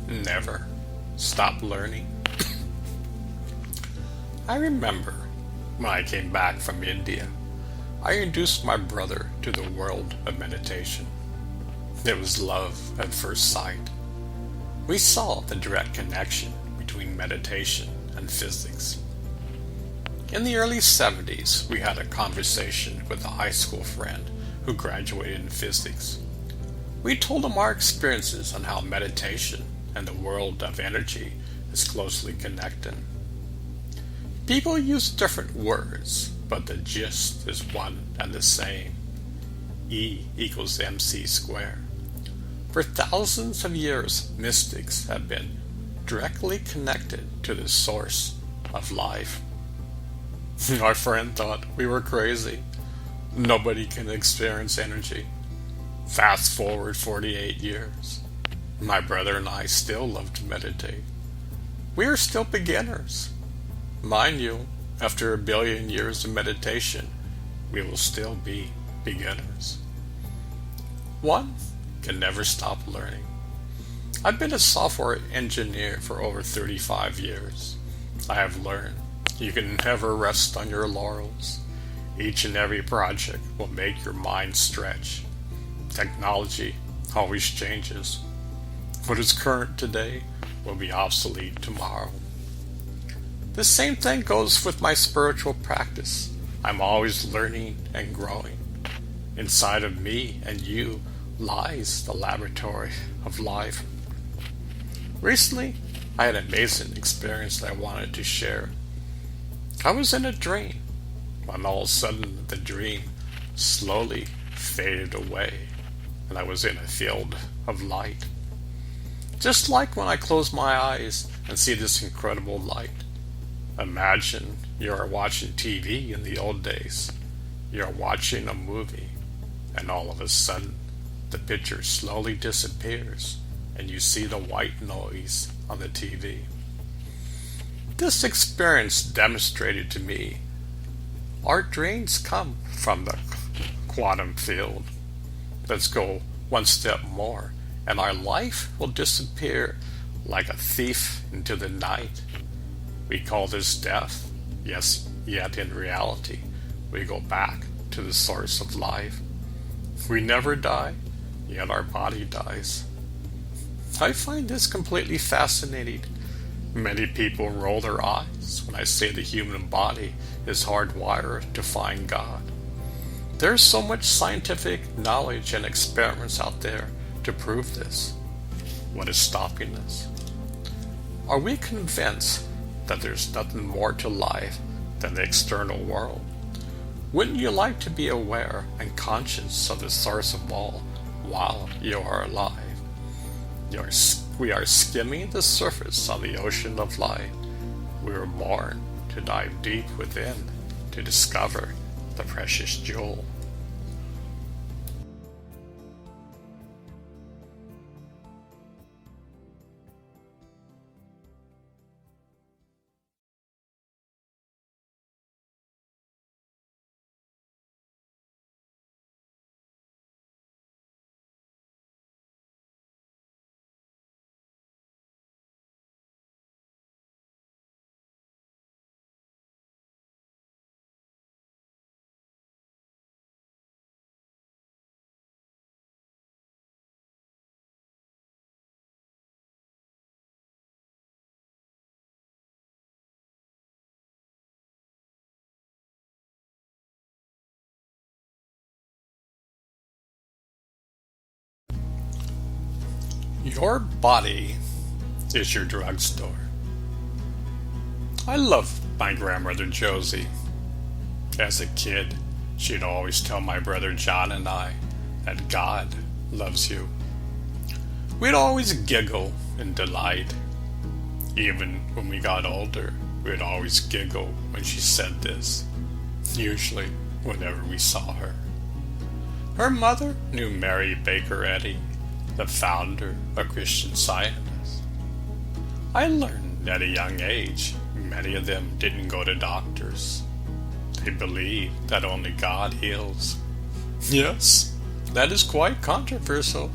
Never stop learning. I remember when I came back from India, I introduced my brother to the world of meditation. It was love at first sight. We saw the direct connection between meditation and physics. In the early 70s, we had a conversation with a high school friend who graduated in physics. We told him our experiences on how meditation and the world of energy is closely connected. People use different words, but the gist is one and the same. E equals mc squared. For thousands of years, mystics have been directly connected to the source of life. Our friend thought we were crazy. Nobody can experience energy. Fast forward 48 years. My brother and I still love to meditate. We are still beginners. Mind you, after a billion years of meditation, we will still be beginners. One can never stop learning. I've been a software engineer for over 35 years. I have learned you can never rest on your laurels. Each and every project will make your mind stretch. Technology always changes. What is current today will be obsolete tomorrow. The same thing goes with my spiritual practice. I'm always learning and growing. Inside of me and you lies the laboratory of life. Recently, I had an amazing experience that I wanted to share. I was in a dream, when all of a sudden the dream slowly faded away, and I was in a field of light. Just like when I close my eyes and see this incredible light. Imagine you are watching TV in the old days. You are watching a movie, and all of a sudden, the picture slowly disappears, and you see the white noise on the TV. This experience demonstrated to me our dreams come from the quantum field. Let's go one step more, and our life will disappear like a thief into the night. We call this death, yes, yet in reality, we go back to the source of life. We never die, yet our body dies. I find this completely fascinating. Many people roll their eyes when I say the human body is hardwired to find God. There's so much scientific knowledge and experiments out there to prove this. What is stopping us? Are we convinced that there's nothing more to life than the external world? Wouldn't you like to be aware and conscious of the source of all while you are alive? We are skimming the surface of the ocean of life. We were born to dive deep within to discover the precious jewel. Your body is your drugstore. I love my grandmother Josie. As a kid, she'd always tell my brother John and I that God loves you. We'd always giggle in delight. Even when we got older, we'd always giggle when she said this, usually whenever we saw her. Her mother knew Mary Baker Eddy, the founder of Christian Scientists. I learned at a young age many of them didn't go to doctors. They believed that only God heals. Yes, that is quite controversial,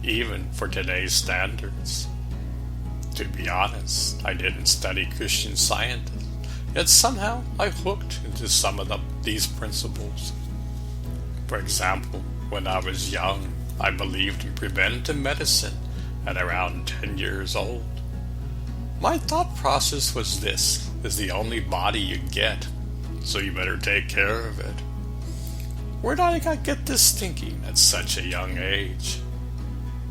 even for today's standards. To be honest, I didn't study Christian Science, yet somehow I hooked into some of these principles. For example, when I was young, I believed in preventive medicine at around 10 years old. My thought process was this is the only body you get, so you better take care of it. Where did I get this thinking at such a young age?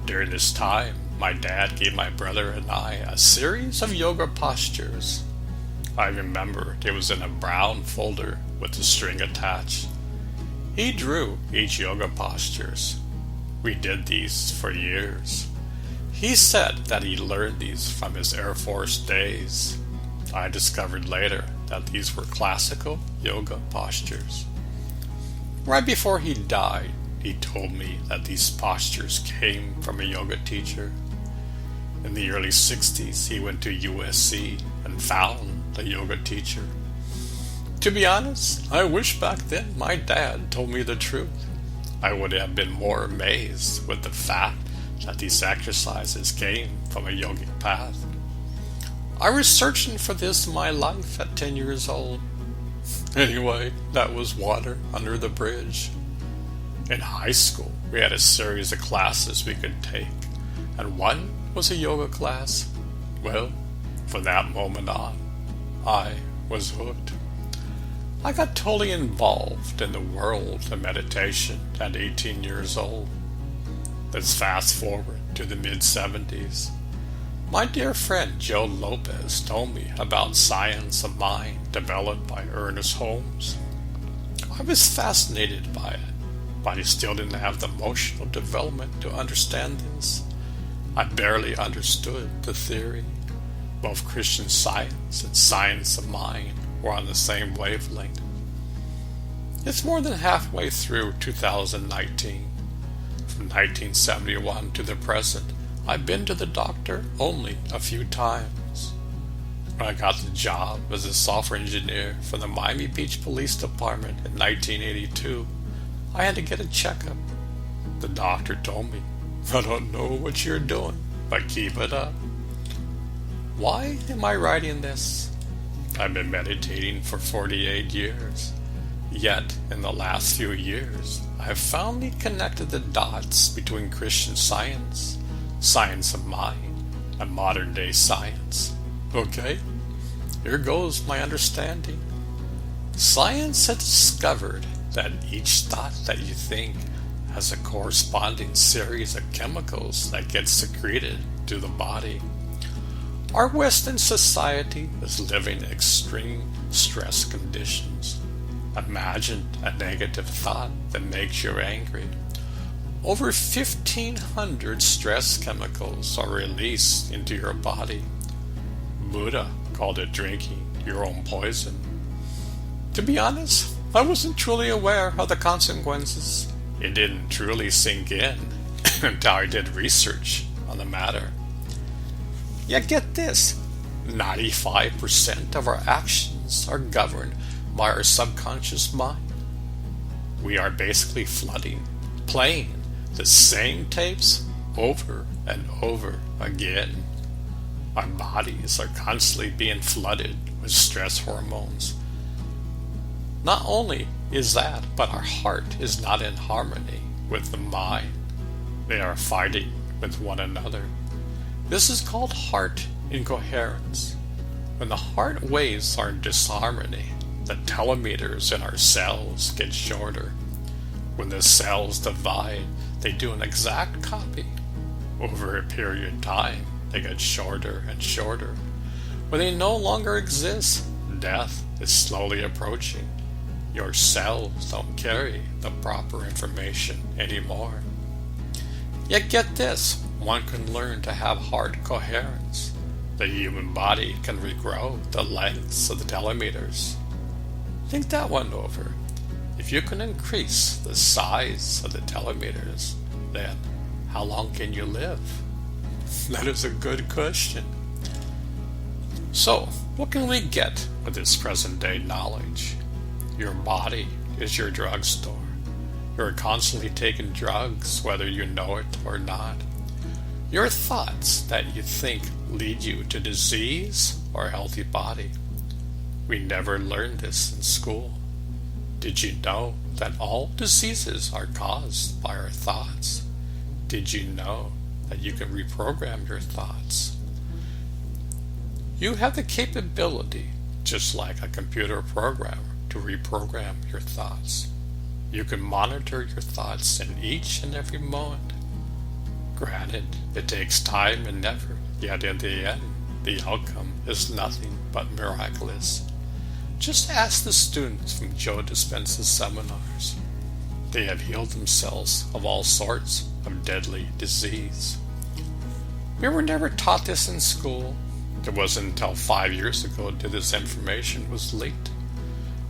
During this time, my dad gave my brother and I a series of yoga postures. I remember it was in a brown folder with a string attached. He drew each yoga postures. We did these for years. He said that he learned these from his Air Force days. I discovered later that these were classical yoga postures. Right before he died, he told me that these postures came from a yoga teacher. In the early 60s, he went to USC and found a yoga teacher. To be honest, I wish back then my dad told me the truth. I would have been more amazed with the fact that these exercises came from a yogic path. I was searching for this in my life at 10 years old. Anyway, that was water under the bridge. In high school, we had a series of classes we could take, and one was a yoga class. Well, from that moment on, I was hooked. I got totally involved in the world of meditation at 18 years old. Let's fast forward to the mid-70s. My dear friend Joe Lopez told me about Science of Mind developed by Ernest Holmes. I was fascinated by it, but I still didn't have the emotional development to understand this. I barely understood the theory. Both Christian Science and Science of Mind were on the same wavelength. It's more than halfway through 2019. From 1971 to the present, I've been to the doctor only a few times. When I got the job as a software engineer for the Miami Beach Police Department in 1982, I had to get a checkup. The doctor told me, "I don't know what you're doing, but keep it up." Why am I writing this? I've been meditating for 48 years. Yet, in the last few years, I have finally connected the dots between Christian Science, Science of Mind, and modern-day science. Okay, here goes my understanding. Science has discovered that each thought that you think has a corresponding series of chemicals that get secreted to the body. Our Western society is living in extreme stress conditions. Imagine a negative thought that makes you angry. Over 1,500 stress chemicals are released into your body. Buddha called it drinking your own poison. To be honest, I wasn't truly aware of the consequences. It didn't truly sink in until I did research on the matter. Yet get this, 95% of our actions are governed by our subconscious mind. We are basically playing the same tapes over and over again. Our bodies are constantly being flooded with stress hormones. Not only is that, but our heart is not in harmony with the mind. They are fighting with one another. This is called heart incoherence. When the heart waves are in disharmony, the telomeres in our cells get shorter. When the cells divide, they do an exact copy. Over a period of time, they get shorter and shorter. When they no longer exist, death is slowly approaching. Your cells don't carry the proper information anymore. Yet get this, one can learn to have heart coherence. The human body can regrow the lengths of the telomeres. Think that one over. If you can increase the size of the telomeres, then how long can you live? That is a good question. So, what can we get with this present-day knowledge? Your body is your drugstore. You're constantly taking drugs, whether you know it or not. Your thoughts that you think lead you to disease or a healthy body. We never learned this in school. Did you know that all diseases are caused by our thoughts? Did you know that you can reprogram your thoughts? You have the capability, just like a computer programmer, to reprogram your thoughts. You can monitor your thoughts in each and every moment. Granted, it takes time and effort, yet in the end, the outcome is nothing but miraculous. Just ask the students from Joe Dispenza's seminars. They have healed themselves of all sorts of deadly disease. We were never taught this in school. It wasn't until 5 years ago that this information was leaked.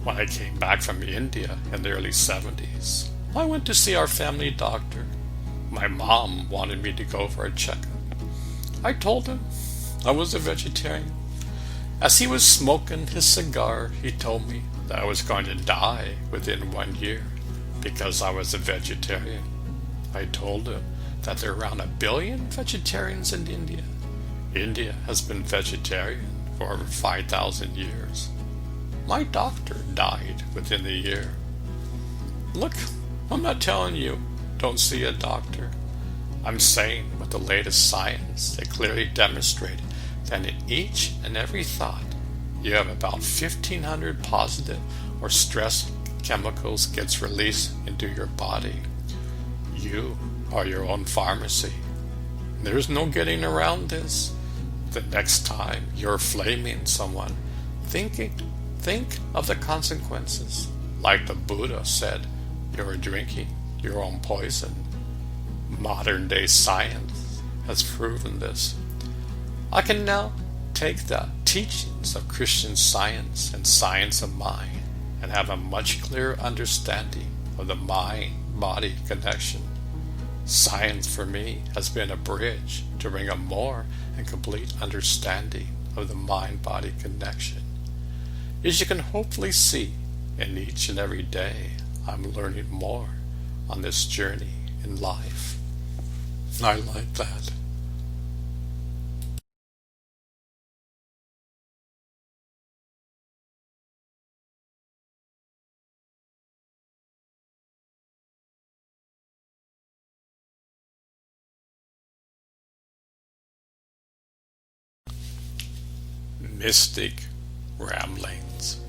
When I came back from India in the early 70s, I went to see our family doctor. My mom wanted me to go for a checkup. I told him I was a vegetarian. As he was smoking his cigar, he told me that I was going to die within 1 year because I was a vegetarian. I told him that there are around 1 billion vegetarians in India. India has been vegetarian for over 5,000 years. My doctor died within a year. Look, I'm not telling you don't see a doctor. I'm saying with the latest science, they clearly demonstrated that in each and every thought, you have about 1,500 positive or stress chemicals gets released into your body. You are your own pharmacy. There's no getting around this. The next time you're flaming someone, think of the consequences. Like the Buddha said, you're drinking your own poison. Modern day science has proven this. I can now take the teachings of Christian science and science of mind and have a much clearer understanding of the mind-body connection. Science for me has been a bridge to bring a more and complete understanding of the mind-body connection. As you can hopefully see, in each and every day, I'm learning more on this journey in life. I like that. Mystic ramblings.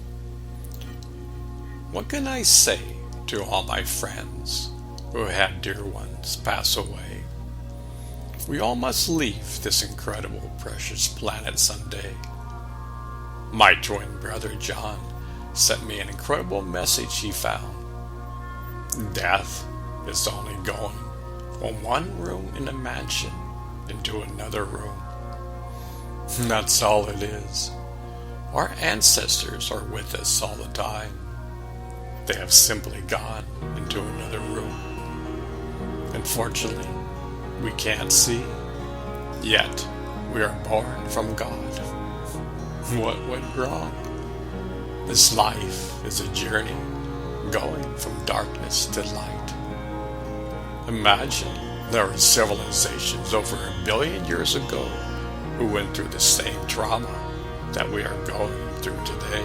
What can I say to all my friends who had dear ones pass away? We all must leave this incredible, precious planet someday. My twin brother John sent me an incredible message he found. Death is only going from one room in a mansion into another room. That's all it is. Our ancestors are with us all the time. They have simply gone into another room. Unfortunately, we can't see, yet we are born from God. What went wrong? This life is a journey going from darkness to light. Imagine there are civilizations over 1 billion years ago who went through the same trauma that we are going through today.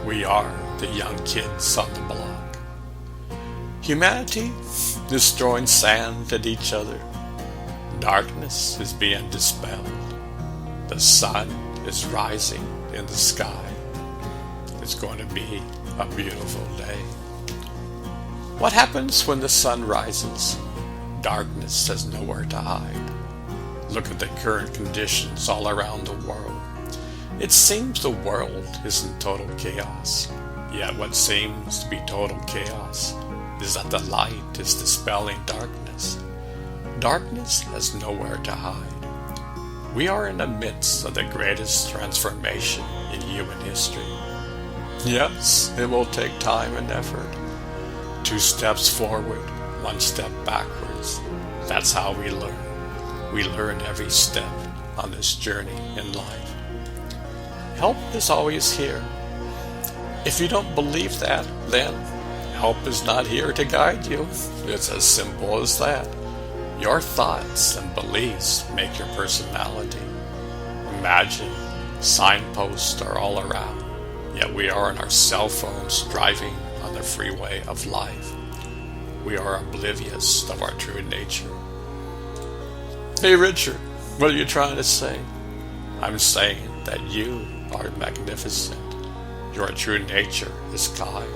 We are the young kids on the block. Humanity is throwing sand at each other. Darkness is being dispelled. The sun is rising in the sky. It's going to be a beautiful day. What happens when the sun rises? Darkness has nowhere to hide. Look at the current conditions all around the world. It seems the world is in total chaos. Yet what seems to be total chaos is that the light is dispelling darkness. Darkness has nowhere to hide. We are in the midst of the greatest transformation in human history. Yes, it will take time and effort. 2 steps forward, 1 step backwards. That's how we learn. We learn every step on this journey in life. Help is always here. If you don't believe that, then help is not here to guide you. It's as simple as that. Your thoughts and beliefs make your personality. Imagine signposts are all around, yet we are on our cell phones driving on the freeway of life. We are oblivious of our true nature. Hey Richard, what are you trying to say? I'm saying that you are magnificent. Your true nature is kind.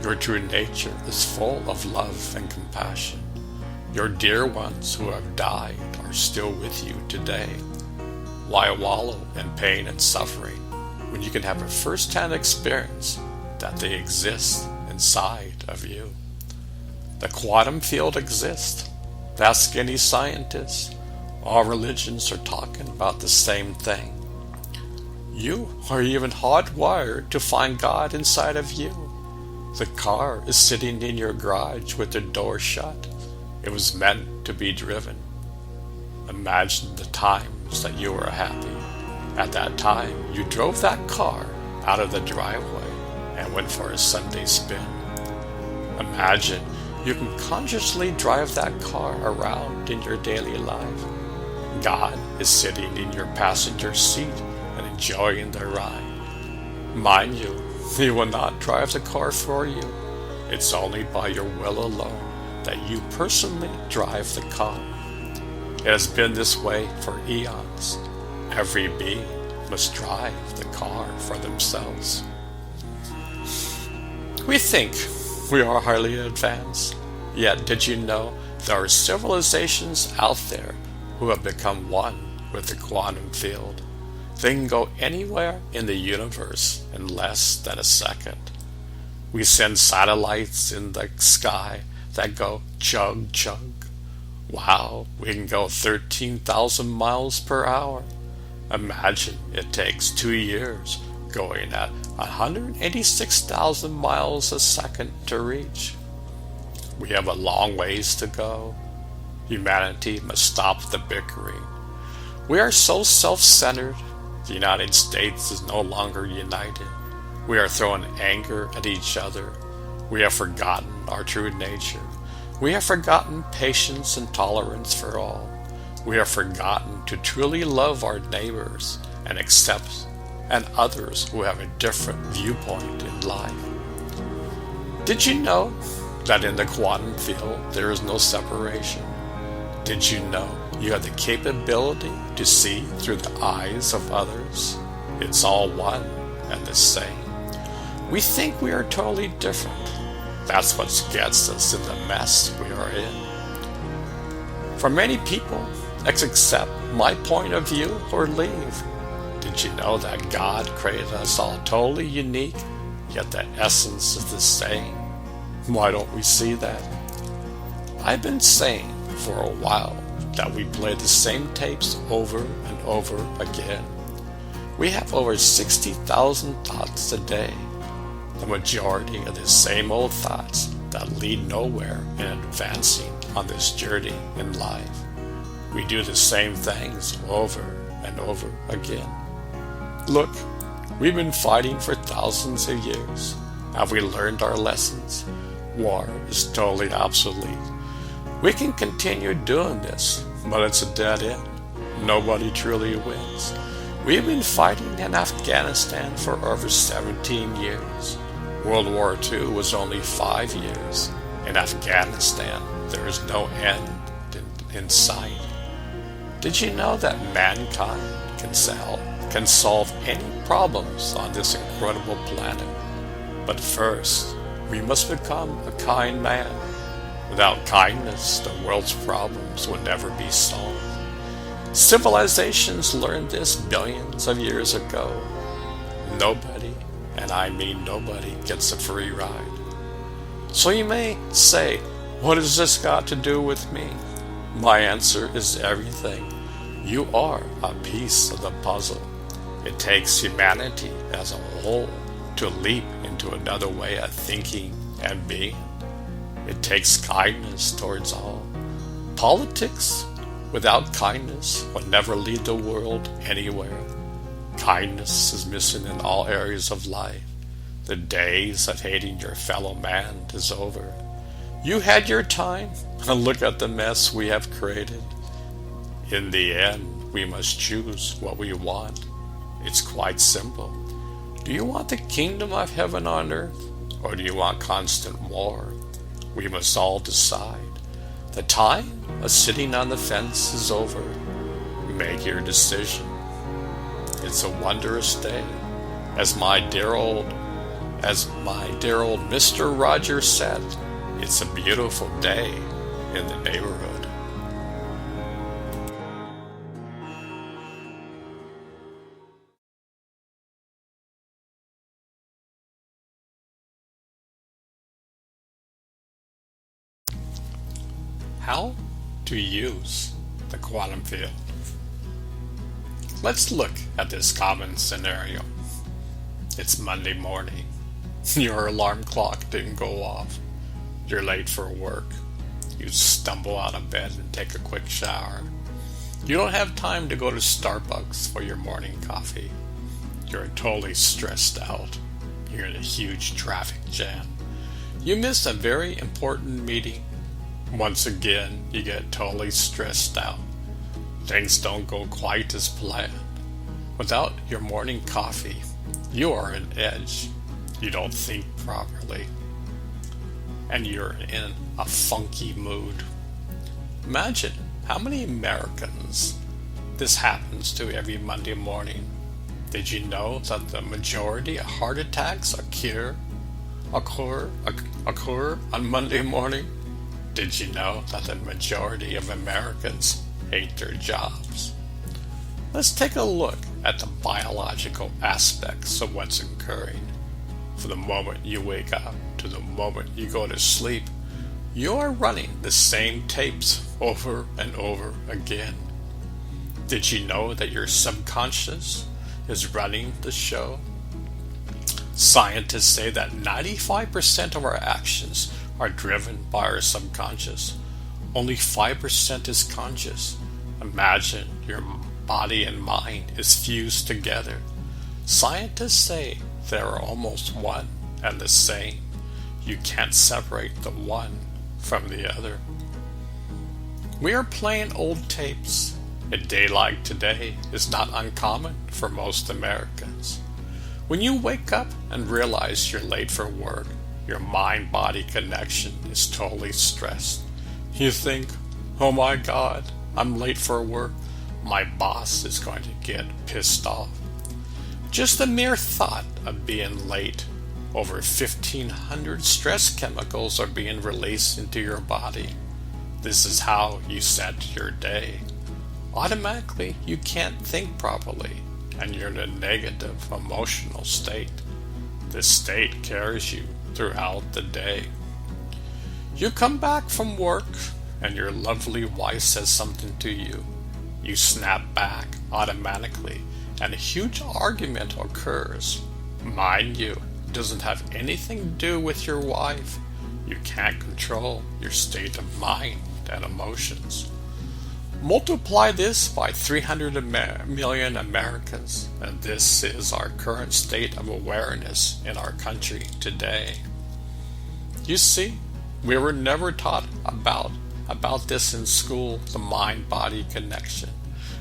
Your true nature is full of love and compassion. Your dear ones who have died are still with you today. Why wallow in pain and suffering when you can have a first-hand experience that they exist inside of you? The quantum field exists. Ask any scientist. All religions are talking about the same thing. You are even hardwired to find God inside of you. The car is sitting in your garage with the door shut. It was meant to be driven. Imagine the times that you were happy. At that time, you drove that car out of the driveway and went for a Sunday spin. Imagine you can consciously drive that car around in your daily life. God is sitting in your passenger seat and enjoying the ride. Mind you, He will not drive the car for you. It's only by your will alone that you personally drive the car. It has been this way for eons. Every being must drive the car for themselves. We think we are highly advanced, yet did you know there are civilizations out there who have become one with the quantum field? They can go anywhere in the universe in less than a second. We send satellites in the sky that go chug chug. Wow, we can go 13,000 miles per hour. Imagine it takes 2 years going at 186,000 miles a second to reach. We have a long ways to go. Humanity must stop the bickering. We are so self-centered. The United States is no longer united. We are throwing anger at each other. We have forgotten our true nature. We have forgotten patience and tolerance for all. We have forgotten to truly love our neighbors and accept others who have a different viewpoint in life. Did you know that in the quantum field there is no separation? Did you know you have the capability to see through the eyes of others? It's all one and the same. We think we are totally different. That's what gets us in the mess we are in. For many people, accept my point of view or leave. Did you know that God created us all totally unique, yet the essence is the same? Why don't we see that? I've been saying for a while that we play the same tapes over and over again. We have over 60,000 thoughts a day. The majority of the same old thoughts that lead nowhere in advancing on this journey in life. We do the same things over and over again. Look, we've been fighting for thousands of years. Have we learned our lessons? War is totally obsolete. We can continue doing this, but it's a dead end. Nobody truly wins. We've been fighting in Afghanistan for over 17 years. World War II was only 5 years. In Afghanistan, there is no end in sight. Did you know that mankind can solve any problems on this incredible planet? But first, we must become a kind man. Without kindness, the world's problems would never be solved. Civilizations learned this billions of years ago. Nobody, and I mean nobody, gets a free ride. So you may say, what has this got to do with me? My answer is everything. You are a piece of the puzzle. It takes humanity as a whole to leap into another way of thinking and being. It takes kindness towards all. Politics without kindness will never lead the world anywhere. Kindness is missing in all areas of life. The days of hating your fellow man is over. You had your time, and look at the mess we have created. In the end, we must choose what we want. It's quite simple. Do you want the kingdom of heaven on earth, or do you want constant war? We must all decide. The time of sitting on the fence is over. Make your decision. It's a wondrous day, as my dear old Mr. Rogers said. It's a beautiful day in the neighborhood. How to use the quantum field. Let's look at this common scenario. It's Monday morning. Your alarm clock didn't go off. You're late for work. You stumble out of bed and take a quick shower. You don't have time to go to Starbucks for your morning coffee. You're totally stressed out. You're in a huge traffic jam. You miss a very important meeting. Once again, you get totally stressed out. Things don't go quite as planned. Without your morning coffee, you are on edge. You don't think properly. And you're in a funky mood. Imagine how many Americans this happens to every Monday morning. Did you know that the majority of heart attacks occur on Monday morning? Did you know that the majority of Americans hate their jobs? Let's take a look at the biological aspects of what's occurring. From the moment you wake up to the moment you go to sleep, you are running the same tapes over and over again. Did you know that your subconscious is running the show? Scientists say that 95% of our actions are driven by our subconscious. Only 5% is conscious. Imagine your body and mind is fused together. Scientists say they are almost one and the same. You can't separate the one from the other. We are playing old tapes. A day like today is not uncommon for most Americans. When you wake up and realize you're late for work, your mind-body connection is totally stressed. You think, oh my God, I'm late for work. My boss is going to get pissed off. Just the mere thought of being late, over 1,500 stress chemicals are being released into your body. This is how you set your day. Automatically, you can't think properly, and you're in a negative emotional state. This state carries you throughout the day. You come back from work, and your lovely wife says something to you. You snap back automatically, and a huge argument occurs. Mind you, it doesn't have anything to do with your wife. You can't control your state of mind and emotions. Multiply this by 300 million Americans, and this is our current state of awareness in our country today. You see, we were never taught about this in school, the mind-body connection.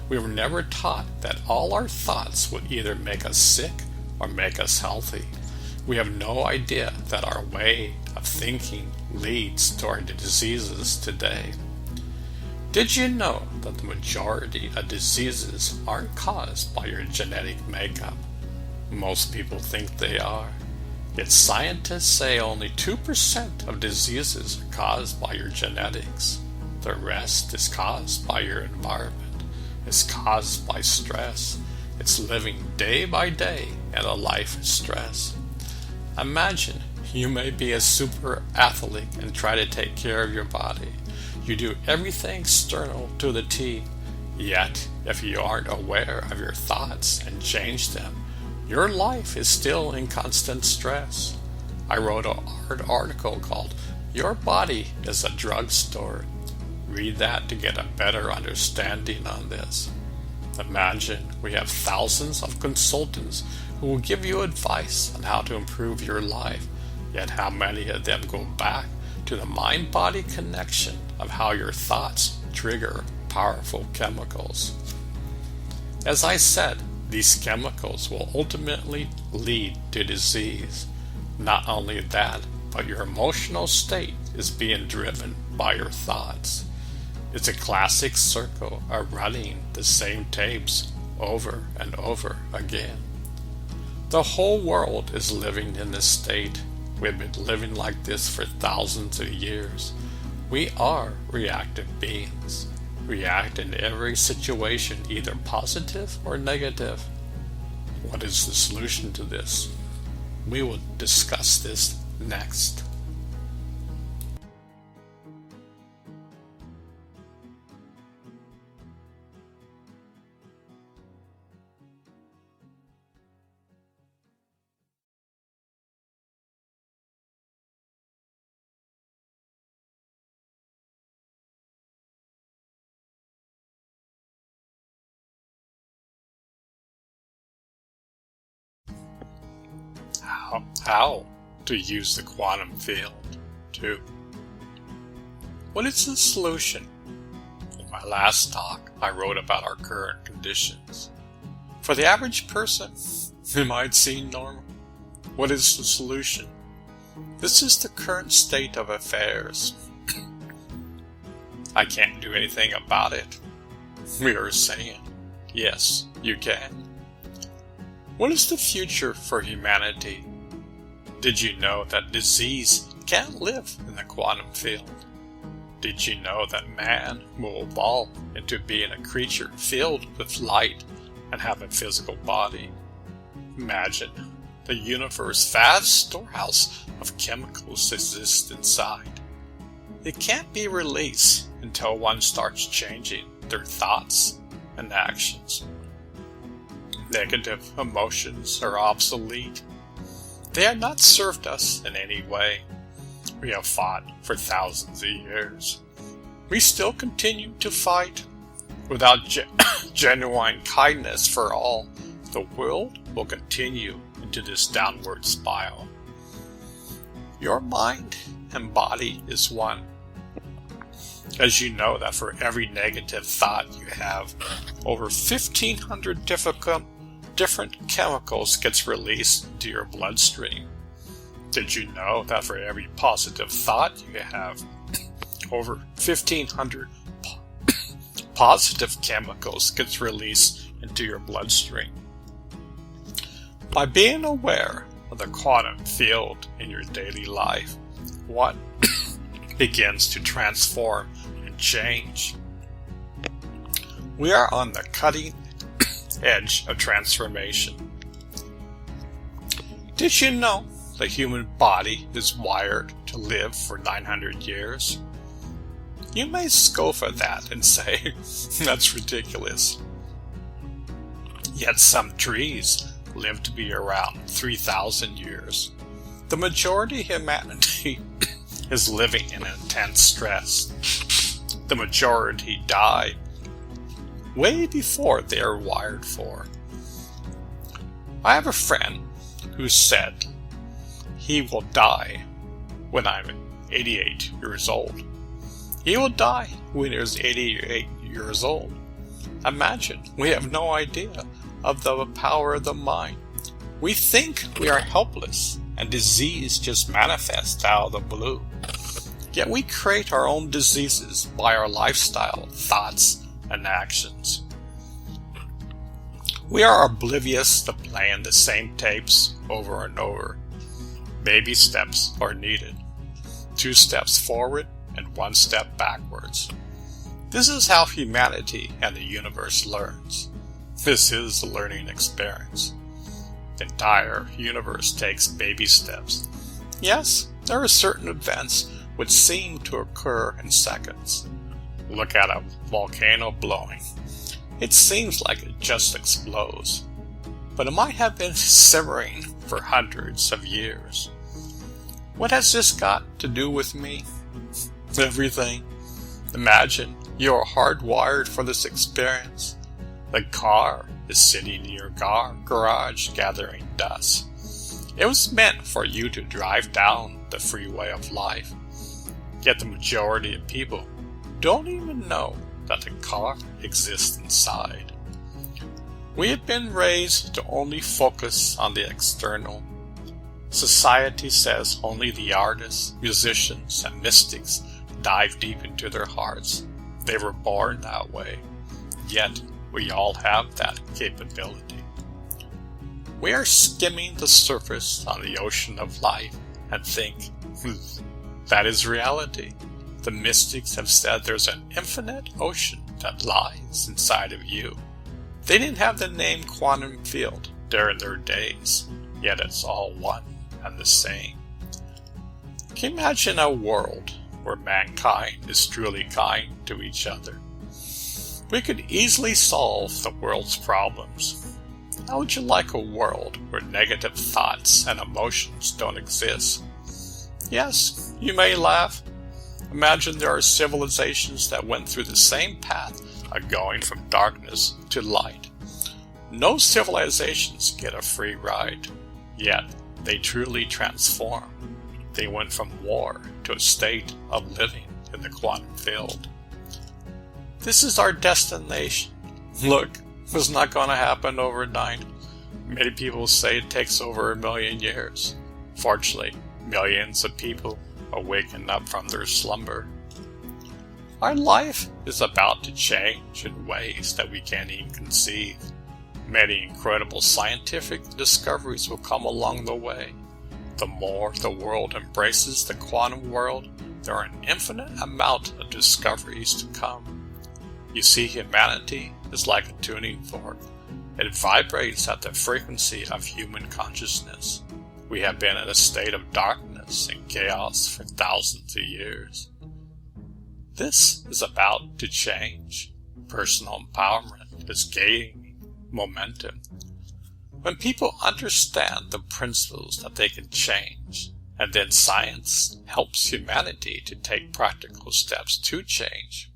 We were never taught that all our thoughts would either make us sick or make us healthy. We have no idea that our way of thinking leads to our diseases today. Did you know that the majority of diseases aren't caused by your genetic makeup? Most people think they are. Yet scientists say only 2% of diseases are caused by your genetics. The rest is caused by your environment. It's caused by stress. It's living day by day in a life of stress. Imagine you may be a super athlete and try to take care of your body. You do everything external to the T. Yet, if you aren't aware of your thoughts and change them, your life is still in constant stress. I wrote an article called Your Body is a Drugstore. Read that to get a better understanding on this. Imagine we have thousands of consultants who will give you advice on how to improve your life, yet how many of them go back to the mind-body connection of how your thoughts trigger powerful chemicals. As I said, these chemicals will ultimately lead to disease. Not only that, but your emotional state is being driven by your thoughts. It's a classic circle of running the same tapes over and over again. The whole world is living in this state. We've been living like this for thousands of years. We are reactive beings. React in every situation, either positive or negative. What is the solution to this? We will discuss this next. How to use the quantum field too. What is the solution? In my last talk, I wrote about our current conditions. For the average person, it might seem normal. What is the solution? This is the current state of affairs. I can't do anything about it. We are saying, yes, you can. What is the future for humanity? Did you know that disease can't live in the quantum field? Did you know that man will evolve into being a creature filled with light and have a physical body? Imagine the universe's vast storehouse of chemicals exists inside. It can't be released until one starts changing their thoughts and actions. Negative emotions are obsolete. They have not served us in any way. We have fought for thousands of years. We still continue to fight. Without genuine kindness for all, the world will continue into this downward spiral. Your mind and body is one. As you know that for every negative thought you have, over 1,500 different chemicals gets released into your bloodstream. Did you know that for every positive thought you have, over 1,500 positive chemicals gets released into your bloodstream? By being aware of the quantum field in your daily life, one begins to transform and change. We are on the cutting edge of transformation. Did you know the human body is wired to live for 900 years? You may scoff at that and say, that's ridiculous. Yet some trees live to be around 3,000 years. The majority of humanity is living in intense stress. The majority die way before they are wired for. I have a friend who said he will die when I'm 88 years old. He will die when he is 88 years old. Imagine, we have no idea of the power of the mind. We think we are helpless and disease just manifests out of the blue. Yet we create our own diseases by our lifestyle, thoughts, and actions. We are oblivious to playing the same tapes over and over. Baby steps are needed. 2 steps forward and 1 step backwards. This is how humanity and the universe learns. This is the learning experience. The entire universe takes baby steps. Yes, there are certain events which seem to occur in seconds. Look at a volcano blowing. It seems like it just explodes, but it might have been simmering for hundreds of years. What has this got to do with me? Everything. Imagine you are hardwired for this experience. The car is sitting in your garage gathering dust. It was meant for you to drive down the freeway of life. Yet the majority of people don't even know that the car exists inside. We have been raised to only focus on the external. Society says only the artists, musicians, and mystics dive deep into their hearts. They were born that way. Yet, we all have that capability. We are skimming the surface on the ocean of life and think, that is reality. The mystics have said there's an infinite ocean that lies inside of you. They didn't have the name quantum field during their days, yet it's all one and the same. Can you imagine a world where mankind is truly kind to each other? We could easily solve the world's problems. How would you like a world where negative thoughts and emotions don't exist? Yes, you may laugh. Imagine there are civilizations that went through the same path of going from darkness to light. No civilizations get a free ride, yet they truly transform. They went from war to a state of living in the quantum field. This is our destination. Look, it's not going to happen overnight. Many people say it takes over 1 million years. Fortunately, millions of people are waking up from their slumber. Our life is about to change in ways that we can't even conceive. Many incredible scientific discoveries will come along the way. The more the world embraces the quantum world, there are an infinite amount of discoveries to come. You see, humanity is like a tuning fork. It vibrates at the frequency of human consciousness. We have been in a state of darkness and chaos for thousands of years. This is about to change. Personal empowerment is gaining momentum. When people understand the principles that they can change, and then science helps humanity to take practical steps to change.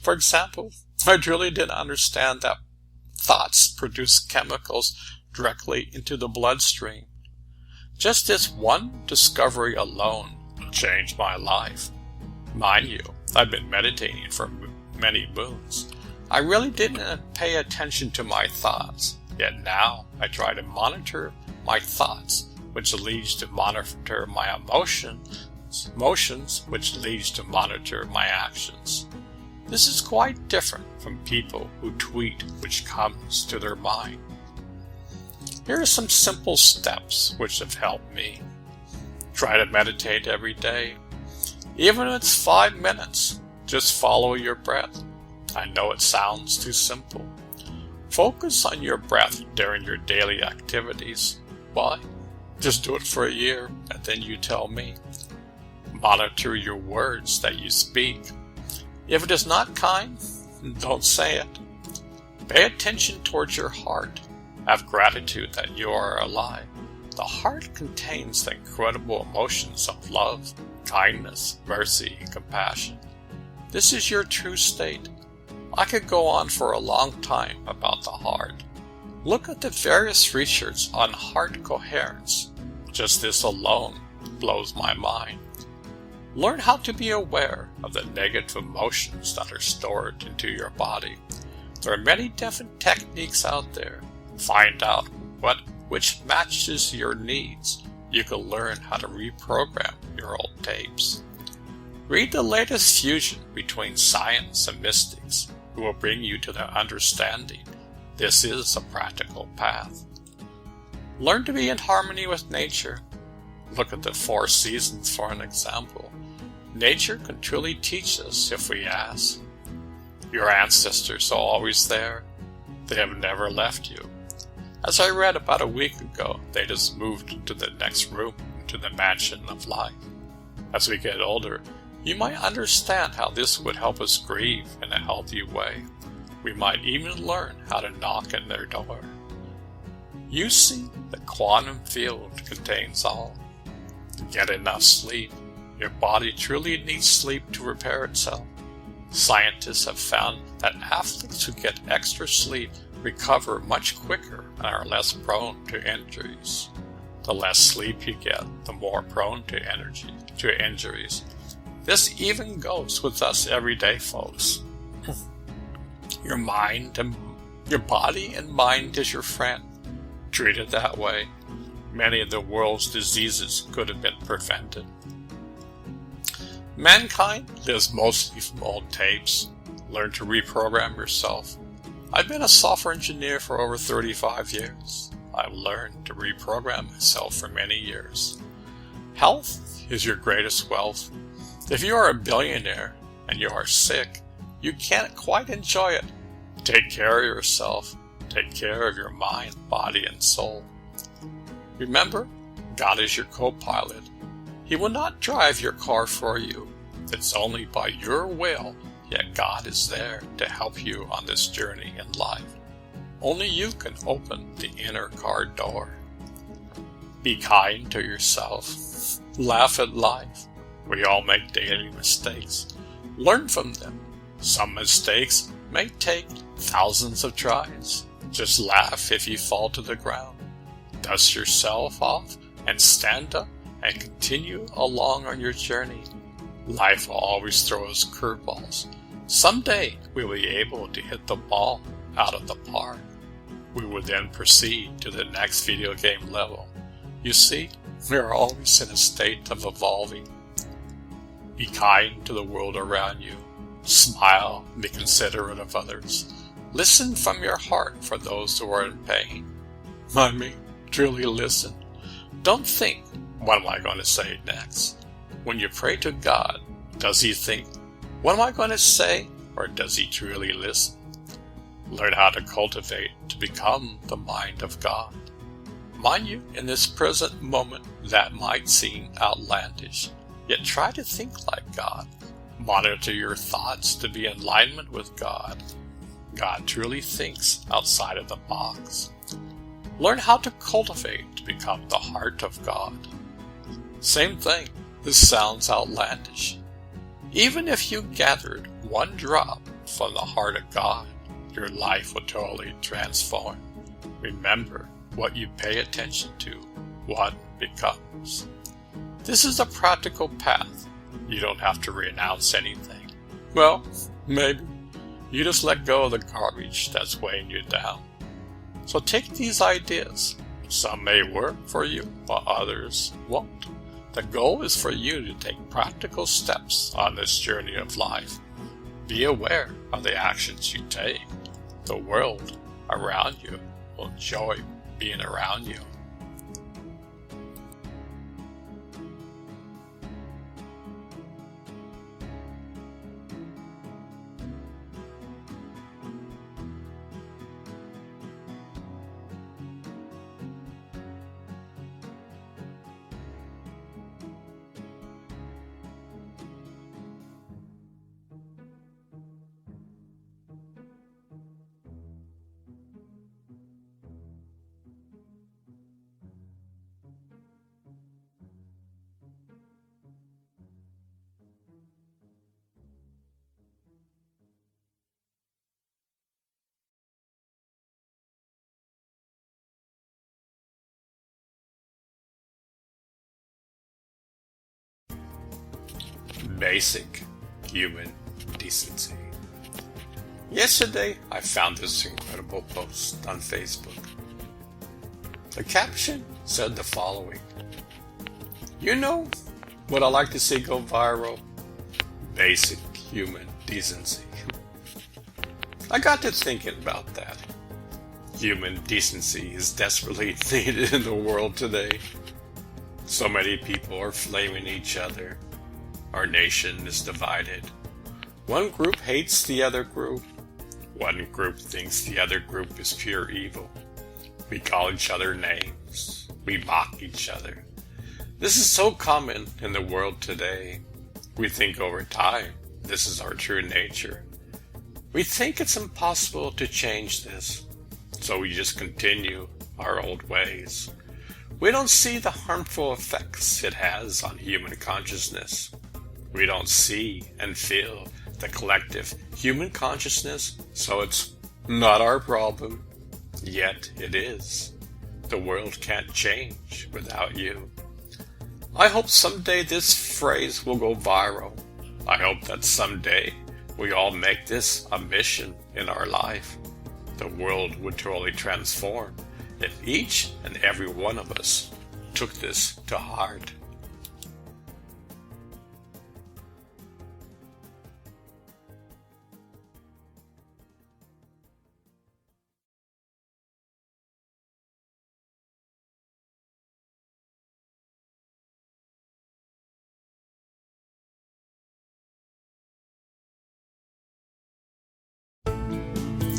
For example, I really didn't understand that thoughts produce chemicals directly into the bloodstream. Just this one discovery alone changed my life. Mind you, I've been meditating for many moons. I really didn't pay attention to my thoughts, yet now I try to monitor my thoughts, which leads to monitor my emotions, which leads to monitor my actions. This is quite different from people who tweet which comes to their mind. Here are some simple steps which have helped me. Try to meditate every day. Even if it's 5 minutes, just follow your breath. I know it sounds too simple. Focus on your breath during your daily activities. Why? Just do it for a year, and then you tell me. Monitor your words that you speak. If it is not kind, don't say it. Pay attention towards your heart. Have gratitude that you are alive. The heart contains the incredible emotions of love, kindness, mercy, and compassion. This is your true state. I could go on for a long time about the heart. Look at the various research on heart coherence. Just this alone blows my mind. Learn how to be aware of the negative emotions that are stored into your body. There are many different techniques out there. Find out which matches your needs. You can learn how to reprogram your old tapes. Read the latest fusion between science and mystics, who will bring you to the understanding this is a practical path. Learn to be in harmony with nature. Look at the 4 seasons for an example. Nature can truly teach us if we ask. Your ancestors are always there. They have never left you. As I read about a week ago, they just moved to the next room, to the mansion of life. As we get older, you might understand how this would help us grieve in a healthy way. We might even learn how to knock on their door. You see, the quantum field contains all. Get enough sleep. Your body truly needs sleep to repair itself. Scientists have found that athletes who get extra sleep recover much quicker and are less prone to injuries. The less sleep you get, the more prone to injuries. This even goes with us everyday folks. Your body and mind is your friend. Treat it that way. Many of the world's diseases could have been prevented. Mankind lives mostly from old tapes. Learn to reprogram yourself. I've been a software engineer for over 35 years. I've learned to reprogram myself for many years. Health is your greatest wealth. If you are a billionaire and you are sick, you can't quite enjoy it. Take care of yourself. Take care of your mind, body, and soul. Remember, God is your co-pilot. He will not drive your car for you. It's only by your will, yet God is there to help you on this journey in life. Only you can open the inner car door. Be kind to yourself. Laugh at life. We all make daily mistakes. Learn from them. Some mistakes may take thousands of tries. Just laugh if you fall to the ground. Dust yourself off and stand up and continue along on your journey. Life will always throw us curveballs. Someday we will be able to hit the ball out of the park. We will then proceed to the next video game level. You see, we are always in a state of evolving. Be kind to the world around you. Smile and be considerate of others. Listen from your heart for those who are in pain. I mean, truly listen. Don't think, what am I going to say next? When you pray to God, does He think, what am I going to say? Or does He truly listen? Learn how to cultivate to become the mind of God. Mind you, in this present moment, that might seem outlandish. Yet try to think like God. Monitor your thoughts to be in alignment with God. God truly thinks outside of the box. Learn how to cultivate to become the heart of God. Same thing, this sounds outlandish. Even if you gathered one drop from the heart of God, your life will totally transform. Remember, what you pay attention to, what becomes. This is a practical path. You don't have to renounce anything. Well, maybe. You just let go of the garbage that's weighing you down. So take these ideas. Some may work for you, while others won't. The goal is for you to take practical steps on this journey of life. Be aware of the actions you take. The world around you will enjoy being around you. Basic human decency. Yesterday, I found this incredible post on Facebook. The caption said the following: You know what I like to see go viral? Basic human decency. I got to thinking about that. Human decency is desperately needed in the world today. So many people are flaming each other. Our nation is divided. One group hates the other group. One group thinks the other group is pure evil. We call each other names. We mock each other. This is so common in the world today. We think over time this is our true nature. We think it's impossible to change this, so we just continue our old ways. We don't see the harmful effects it has on human consciousness. We don't see and feel the collective human consciousness, so it's not our problem. Yet it is. The world can't change without you. I hope someday this phrase will go viral. I hope that someday we all make this a mission in our life. The world would totally transform if each and every one of us took this to heart.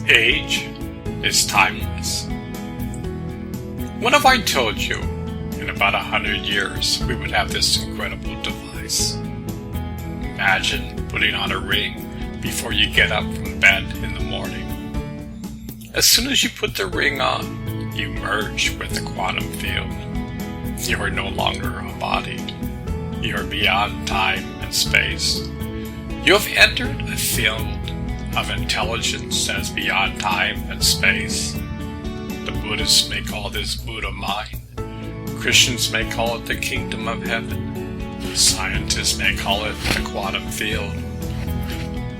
Age is timeless. What if I told you in about 100 years we would have this incredible device? Imagine putting on a ring before you get up from bed in the morning. As soon as you put the ring on, you merge with the quantum field. You are no longer a body. You are beyond time and space. You have entered a field of intelligence that is beyond time and space. The Buddhists may call this Buddha mind. Christians may call it the kingdom of heaven. Scientists may call it the quantum field.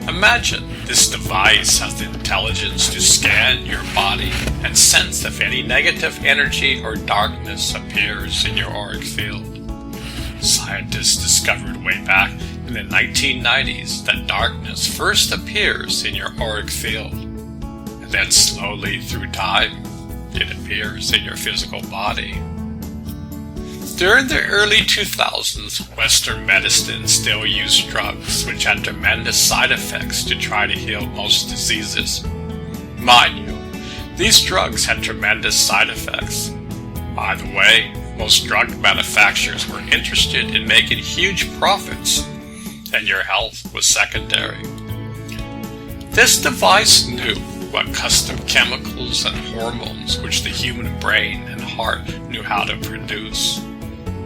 Imagine this device has the intelligence to scan your body and sense if any negative energy or darkness appears in your auric field. Scientists discovered way back in the 1990s that darkness first appears in your auric field, and then slowly through time, it appears in your physical body. During the early 2000s, Western medicine still used drugs which had tremendous side effects to try to heal most diseases. Mind you, these drugs had tremendous side effects. By the way, most drug manufacturers were interested in making huge profits, and your health was secondary. This device knew what custom chemicals and hormones which the human brain and heart knew how to produce.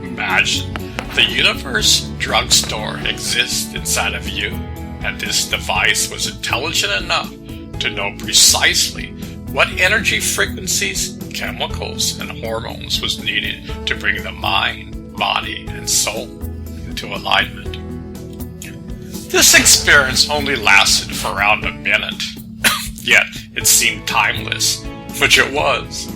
Imagine the universe drugstore exists inside of you, and this device was intelligent enough to know precisely what energy frequencies, chemicals, and hormones was needed to bring the mind, body, and soul into alignment. This experience only lasted for around a minute, yet it seemed timeless, which it was.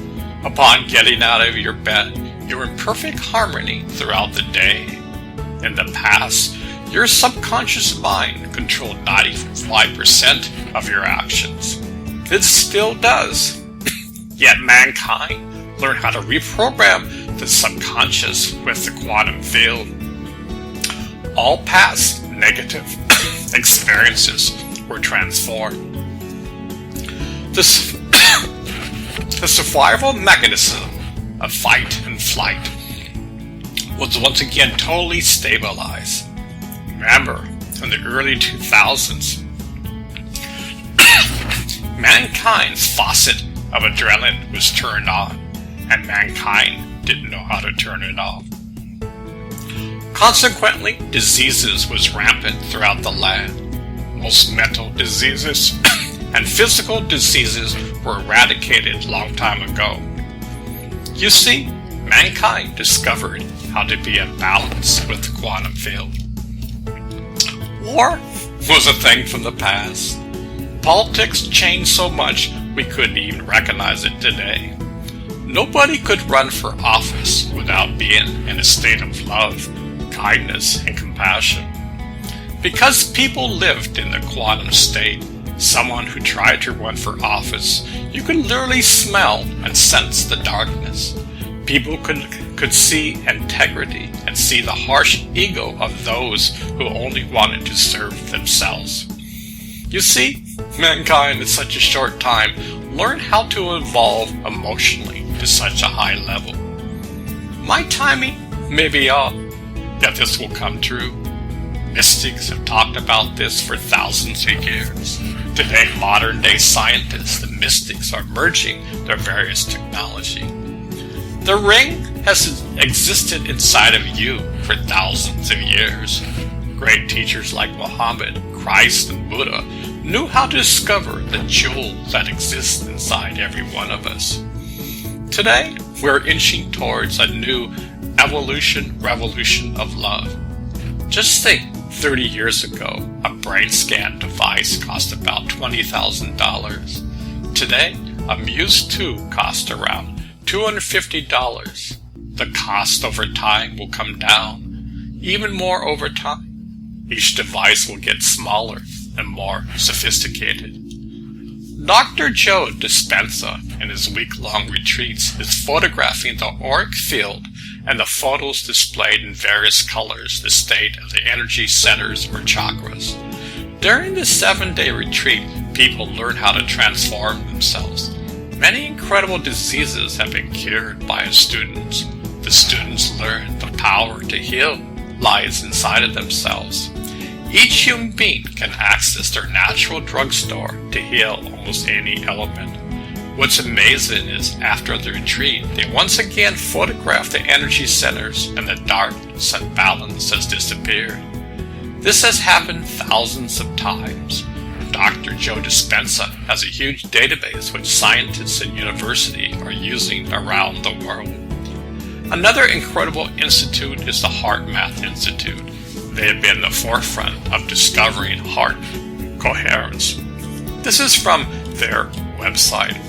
Upon getting out of your bed, you were in perfect harmony throughout the day. In the past, your subconscious mind controlled 95% of your actions. It still does. Yet mankind learned how to reprogram the subconscious with the quantum field. All past negative experiences were transformed. The survival mechanism of fight and flight was once again totally stabilized. Remember, in the early 2000s, mankind's faucet of adrenaline was turned on, and mankind didn't know how to turn it off. Consequently, diseases was rampant throughout the land. Most mental diseases and physical diseases were eradicated long time ago. You see, mankind discovered how to be in balance with the quantum field. War was a thing from the past. Politics changed so much we couldn't even recognize it today. Nobody could run for office without being in a state of love, kindness, and compassion. Because people lived in the quantum state, someone who tried to run for office, you could literally smell and sense the darkness. People could see integrity and see the harsh ego of those who only wanted to serve themselves. You see, mankind in such a short time learned how to evolve emotionally to such a high level. My timing may be off, yet this will come true. Mystics have talked about this for thousands of years. Today, modern-day scientists and mystics are merging their various technology. The ring has existed inside of you for thousands of years. Great teachers like Muhammad, Christ, and Buddha knew how to discover the jewel that exists inside every one of us. Today, we're inching towards a new revolution of love. Just think 30 years ago, a brain scan device cost about $20,000. Today, a Muse 2 costs around $250. The cost over time will come down, even more over time. Each device will get smaller and more sophisticated. Dr. Joe Dispenza, in his week-long retreats, is photographing the auric field and the photos displayed in various colors the state of the energy centers or chakras. During this 7-day retreat, people learn how to transform themselves. Many incredible diseases have been cured by his students. The students learn the power to heal lies inside of themselves. Each human being can access their natural drugstore to heal almost any ailment. What's amazing is after the retreat, they once again photograph the energy centers and the darkness and balance has disappeared. This has happened thousands of times. Dr. Joe Dispenza has a huge database which scientists and universities are using around the world. Another incredible institute is the Heart Math Institute. They have been the forefront of discovering heart coherence. This is from their website.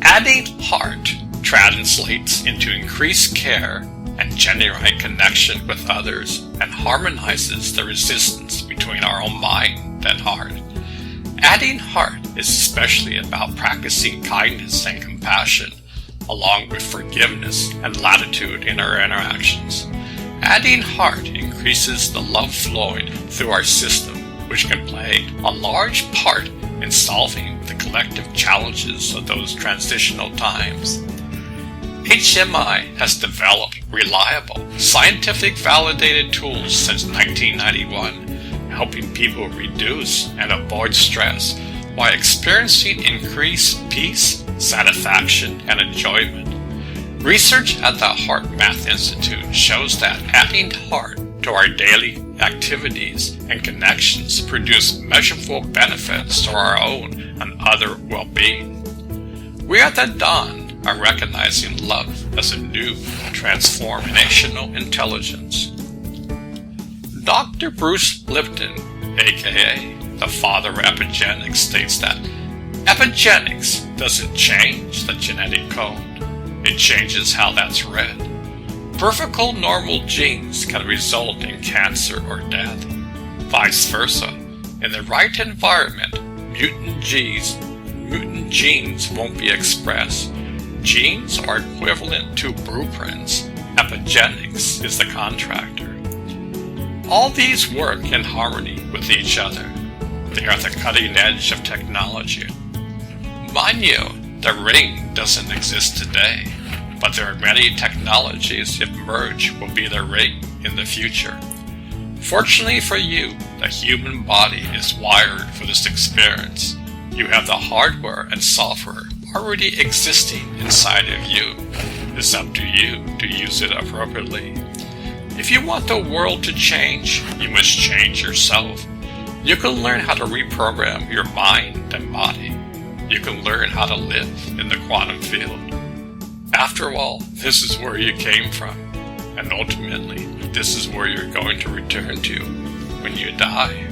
Adding heart translates into increased care and genuine connection with others and harmonizes the resistance between our own mind and heart. Adding heart is especially about practicing kindness and compassion, along with forgiveness and latitude in our interactions. Adding heart increases the love flowing through our system, which can play a large part in solving the collective challenges of those transitional times. HMI has developed reliable, scientific validated tools since 1991, helping people reduce and avoid stress while experiencing increased peace, satisfaction, and enjoyment. Research at the Heart Math Institute shows that adding heart to our daily activities and connections produce measurable benefits to our own and other well-being. We are at the dawn of recognizing love as a new transformational intelligence. Dr. Bruce Lipton, aka the father of epigenetics, states that epigenetics doesn't change the genetic code. It changes how that's read. Perfectly normal genes can result in cancer or death. Vice versa. In the right environment, mutant genes won't be expressed. Genes are equivalent to blueprints. Epigenetics is the contractor. All these work in harmony with each other. They are the cutting edge of technology. Mind you, the ring doesn't exist today, but there are many technologies if merged will be the ring in the future. Fortunately for you, the human body is wired for this experience. You have the hardware and software already existing inside of you. It's up to you to use it appropriately. If you want the world to change, you must change yourself. You can learn how to reprogram your mind and body. You can learn how to live in the quantum field. After all, this is where you came from, and ultimately, this is where you're going to return to when you die.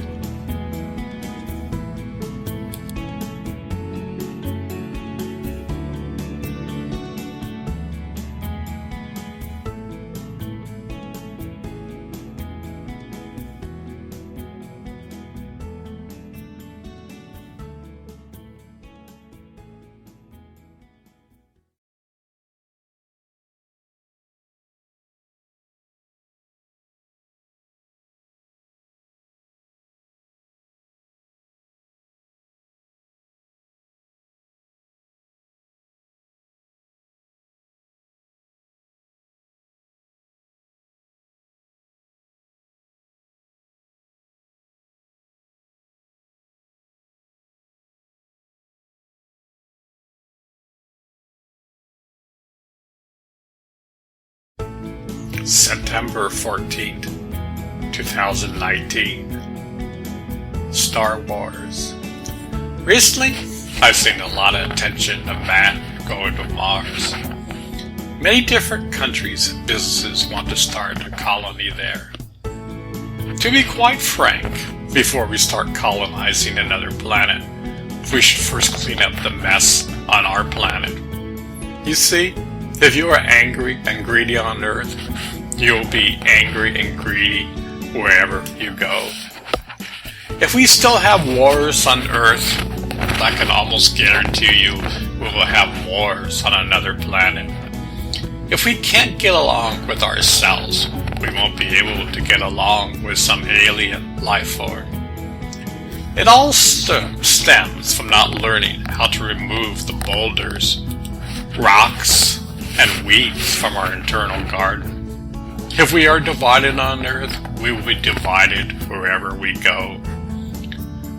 September 14th, 2019. Star Wars. Recently, I've seen a lot of attention of man going to Mars. Many different countries and businesses want to start a colony there. To be quite frank, before we start colonizing another planet, we should first clean up the mess on our planet. You see, if you are angry and greedy on Earth, you'll be angry and greedy wherever you go. If we still have wars on Earth, I can almost guarantee you we will have wars on another planet. If we can't get along with ourselves, we won't be able to get along with some alien life form. It all stems from not learning how to remove the boulders, rocks, and weeds from our internal garden. If we are divided on Earth, we will be divided wherever we go.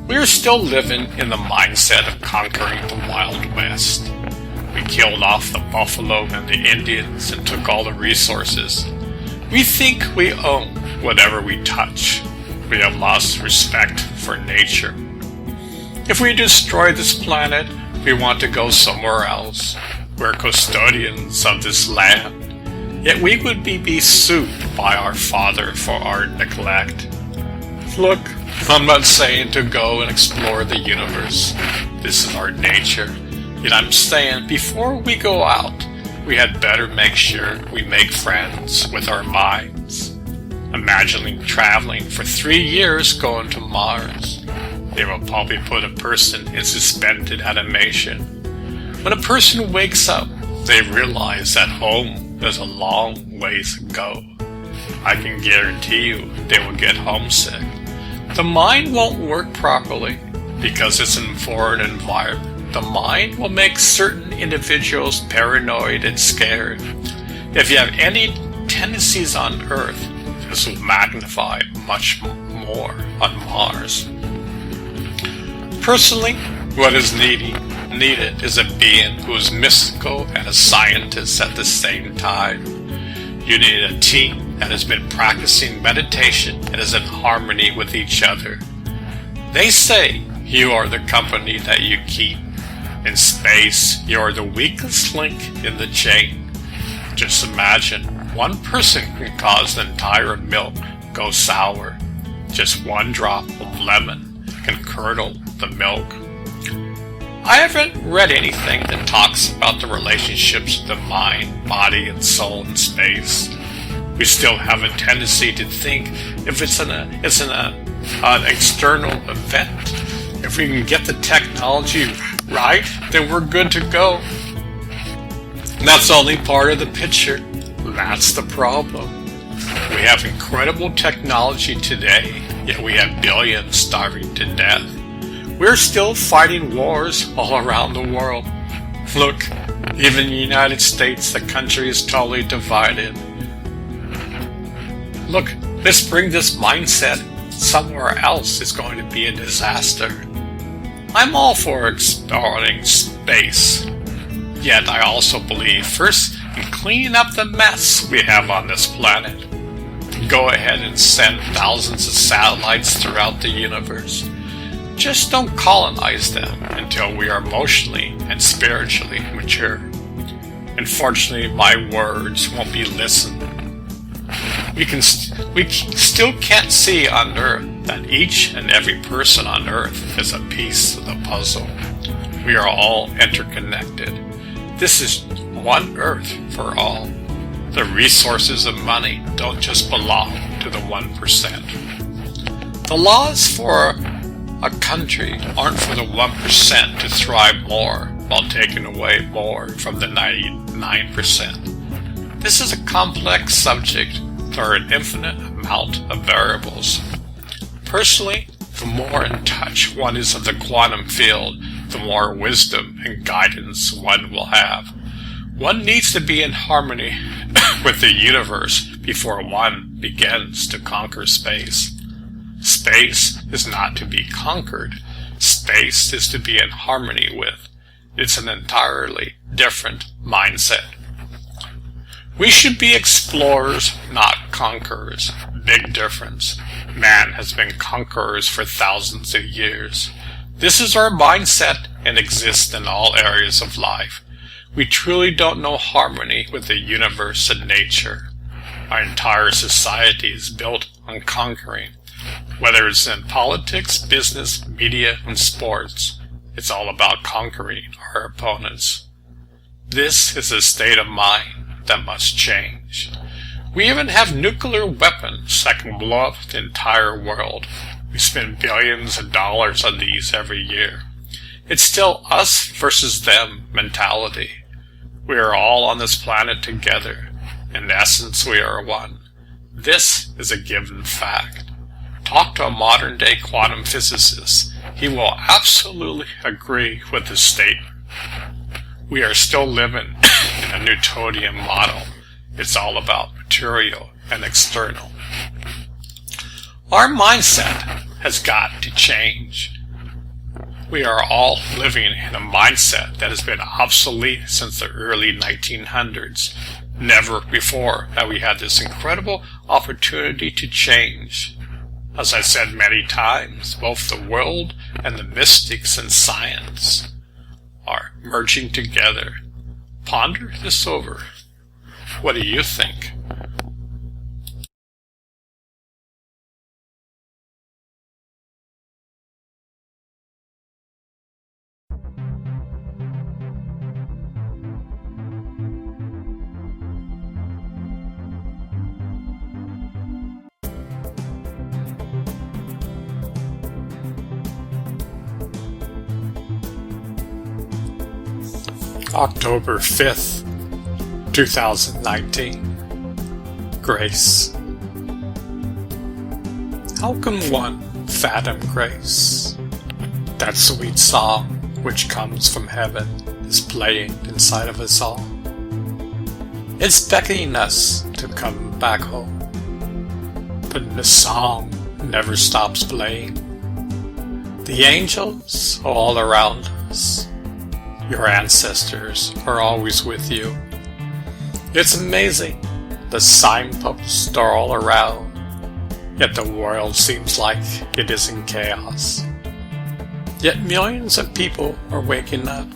We are still living in the mindset of conquering the Wild West. We killed off the buffalo and the Indians and took all the resources. We think we own whatever we touch. We have lost respect for nature. If we destroy this planet, we want to go somewhere else. We're custodians of this land. Yet we would be sued by our Father for our neglect. Look, I'm not saying to go and explore the universe. This is our nature. Yet I'm saying before we go out, we had better make sure we make friends with our minds. Imagining traveling for 3 years going to Mars. They will probably put a person in suspended animation. When a person wakes up, they realize that home is a long ways to go. I can guarantee you they will get homesick. The mind won't work properly because it's in a foreign environment. The mind will make certain individuals paranoid and scared. If you have any tendencies on Earth, this will magnify much more on Mars. Personally, what is needed is a being who is mystical and a scientist at the same time. You need a team that has been practicing meditation and is in harmony with each other. They say you are the company that you keep. In space, you are the weakest link in the chain. Just imagine, one person can cause the entire milk go sour. Just one drop of lemon can curdle the milk. I haven't read anything that talks about the relationships of the mind, body, and soul in space. We still have a tendency to think if it's an external event. If we can get the technology right, then we're good to go. And that's only part of the picture. That's the problem. We have incredible technology today, yet we have billions starving to death. We're still fighting wars all around the world. Look, even in the United States, the country is totally divided. Look, let's bring this mindset somewhere else. It's going to be a disaster. I'm all for exploring space. Yet I also believe first in cleaning up the mess we have on this planet. Go ahead and send thousands of satellites throughout the universe. Just don't colonize them until we are emotionally and spiritually mature. Unfortunately, my words won't be listened. We still can't see on Earth that each and every person on Earth is a piece of the puzzle. We are all interconnected. This is one Earth for all. The resources of money don't just belong to the 1%. The laws for a country aren't for the 1% to thrive more while taking away more from the 99%. This is a complex subject. There are an infinite amount of variables. Personally, the more in touch one is of the quantum field, the more wisdom and guidance one will have. One needs to be in harmony with the universe before one begins to conquer space. Space is not to be conquered. Space is to be in harmony with. It's an entirely different mindset. We should be explorers, not conquerors. Big difference. Man has been conquerors for thousands of years. This is our mindset and exists in all areas of life. We truly don't know harmony with the universe and nature. Our entire society is built on conquering. Whether it's in politics, business, media, and sports, it's all about conquering our opponents. This is a state of mind that must change. We even have nuclear weapons that can blow up the entire world. We spend billions of dollars on these every year. It's still us versus them mentality. We are all on this planet together. In essence, we are one. This is a given fact. Talk to a modern-day quantum physicist. He will absolutely agree with this statement. We are still living in a Newtonian model. It's all about material and external. Our mindset has got to change. We are all living in a mindset that has been obsolete since the early 1900s. Never before have we had this incredible opportunity to change. As I said many times, both the world and the mystics and science are merging together. Ponder this over. What do you think? October 5th, 2019. Grace. How can one fathom grace? That sweet song which comes from heaven is playing inside of us all. It's beckoning us to come back home. But the song never stops playing. The angels are all around us. Your ancestors are always with you. It's amazing. The signposts are all around, yet the world seems like it is in chaos. Yet millions of people are waking up.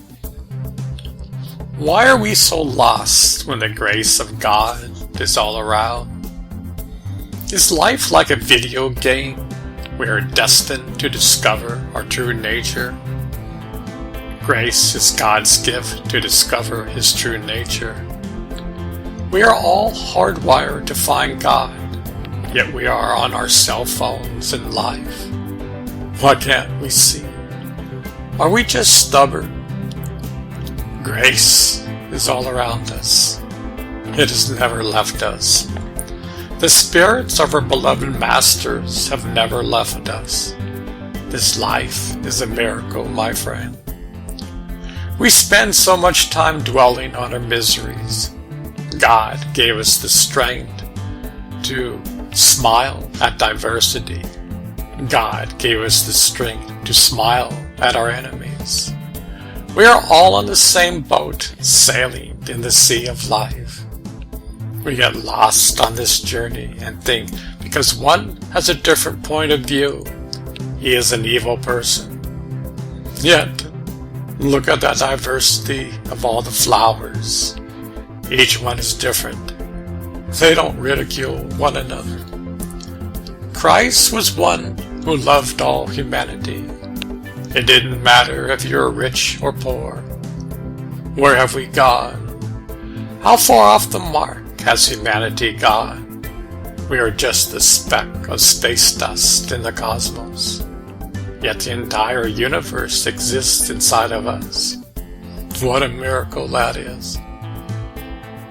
Why are we so lost when the grace of God is all around? Is life like a video game? We are destined to discover our true nature. Grace is God's gift to discover His true nature. We are all hardwired to find God, yet we are on our cell phones in life. Why can't we see? Are we just stubborn? Grace is all around us. It has never left us. The spirits of our beloved masters have never left us. This life is a miracle, my friend. We spend so much time dwelling on our miseries. God gave us the strength to smile at diversity. God gave us the strength to smile at our enemies. We are all on the same boat, sailing in the sea of life. We get lost on this journey and think because one has a different point of view, he is an evil person. Yet, look at the diversity of all the flowers. Each one is different. They don't ridicule one another. Christ was one who loved all humanity. It didn't matter if you're rich or poor. Where have we gone? How far off the mark has humanity gone? We are just a speck of space dust in the cosmos. Yet the entire universe exists inside of us. What a miracle that is.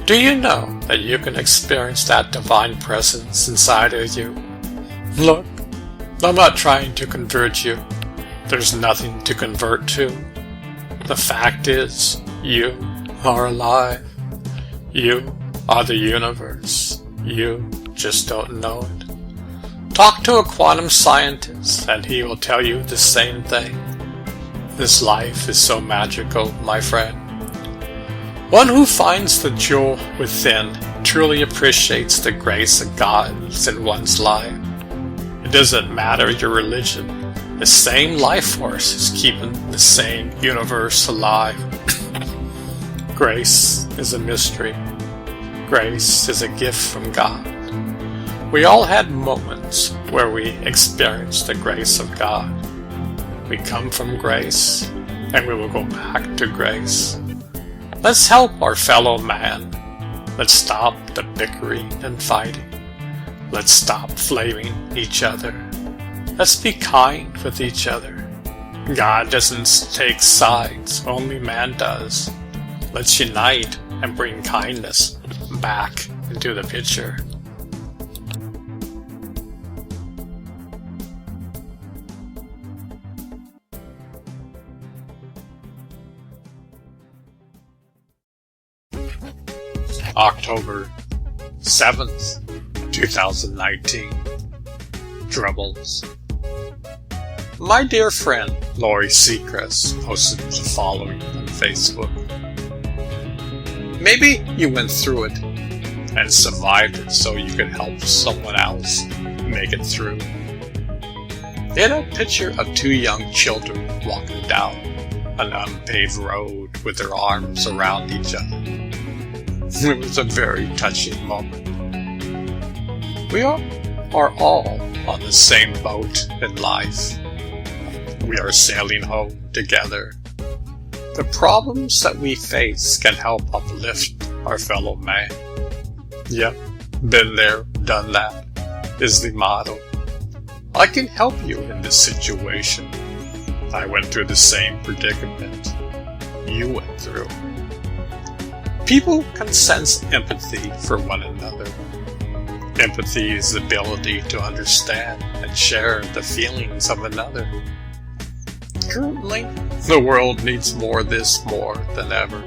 Do you know that you can experience that divine presence inside of you? Look, I'm not trying to convert you. There's nothing to convert to. The fact is, you are alive. You are the universe. You just don't know it. Talk to a quantum scientist and he will tell you the same thing. This life is so magical, my friend. One who finds the jewel within truly appreciates the grace of God in one's life. It doesn't matter your religion. The same life force is keeping the same universe alive. Grace is a mystery. Grace is a gift from God. We all had moments where we experienced the grace of God. We come from grace, and we will go back to grace. Let's help our fellow man. Let's stop the bickering and fighting. Let's stop flaming each other. Let's be kind with each other. God doesn't take sides, only man does. Let's unite and bring kindness back into the picture. October 7th, 2019. Dribbles. My dear friend Lori Seacrest posted the following on Facebook. Maybe you went through it and survived it so you could help someone else make it through. They had a picture of two young children walking down an unpaved road with their arms around each other. It was a very touching moment. We are all on the same boat in life. We are sailing home together. The problems that we face can help uplift our fellow man. Yep, been there, done that, is the motto. I can help you in this situation. I went through the same predicament you went through. People can sense empathy for one another. Empathy is the ability to understand and share the feelings of another. Currently, the world needs more of this more than ever.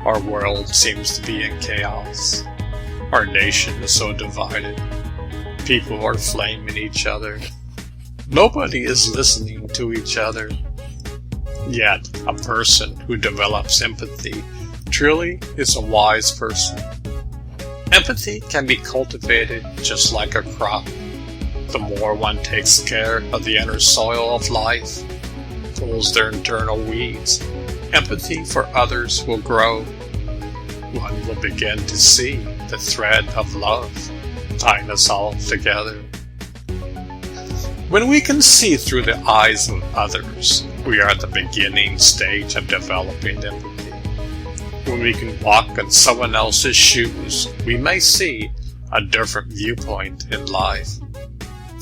Our world seems to be in chaos. Our nation is so divided. People are flaming each other. Nobody is listening to each other. Yet, a person who develops empathy truly is a wise person. Empathy can be cultivated just like a crop. The more one takes care of the inner soil of life, pulls their internal weeds, empathy for others will grow. One will begin to see the thread of love tying us all together. When we can see through the eyes of others, we are at the beginning stage of developing empathy. When we can walk in someone else's shoes, we may see a different viewpoint in life.